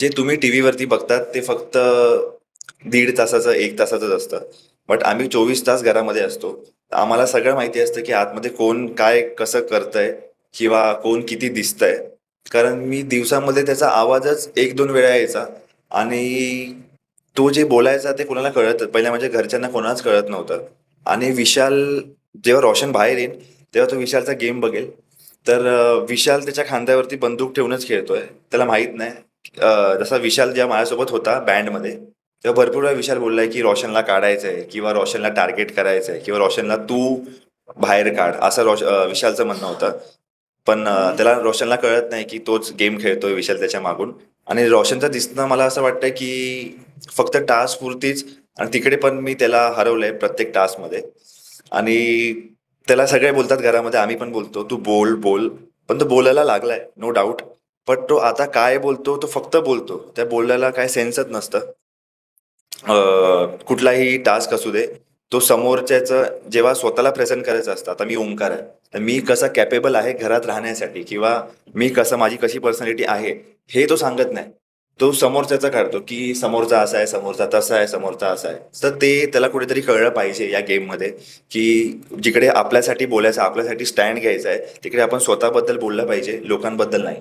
जे तुम्ही टीव्हीवरती बघतात ते फक्त 1.5 तासाचं 1 तासाचंच असतं. बट आम्ही 24 तास घरामध्ये असतो. आम्हाला सगळं माहिती असतं की आतमध्ये कोण काय कसं करतंय किंवा कोण किती दिसतंय. कारण मी दिवसामध्ये त्याचा आवाजच 1-2 वेळा यायचा आणि तो जे बोलायचा ते कोणाला कळत पहिल्या म्हणजे घरच्यांना कोणालाच कळत नव्हतं. आणि विशाल जेव्हा रोशन बाहेर येईल तेव्हा तो विशालचा गेम बघेल. तर विशाल त्याच्या खांद्यावरती बंदूक ठेवूनच खेळतोय. त्याला माहित नाही. जसा विशाल जेव्हा माझ्यासोबत होता बँडमध्ये तेव्हा भरपूर वेळा विशाल बोललाय की रोशनला काढायचंय किंवा रोशनला टार्गेट करायचंय किंवा रोशनला तू बाहेर काढ असं विशालचं म्हणणं होतं. पण त्याला रोशनला कळत नाही की तोच गेम खेळतोय विशाल त्याच्या मागून. आणि रोशनचं दिसणं मला असं वाटतं की फक्त टास्क पुरतीच. आणि तिकडे पण मी त्याला हरवलंय प्रत्येक टास्कमध्ये. आणि त्याला सगळे बोलतात घरामध्ये, आम्ही पण बोलतो तू बोल बोल. पण तो बोलायला लागलाय नो डाऊट. पण तो आता काय बोलतो तो फक्त बोलतो, त्या बोलण्याला काय सेन्सच नसतं. कुठलाही टास्क असू दे, तो समोरच्याचं जेव्हा स्वतःला प्रेझेंट करायचं असतं. आता मी ओंकार आहे, तर मी कसा कॅपेबल आहे घरात राहण्यासाठी किंवा मी कसं माझी कशी पर्सनॅलिटी आहे हे तो सांगत नाही. तो समोरच्याचा काढतो की समोरचा असा आहे, समोरचा तसा आहे, समोरचा असा आहे. तर ते त्याला कुठेतरी कळलं पाहिजे या गेममध्ये की जिकडे आपल्यासाठी बोलायचं, आपल्यासाठी स्टँड घ्यायचा आहे, तिकडे आपण स्वतःबद्दल बोललं पाहिजे, लोकांबद्दल नाही.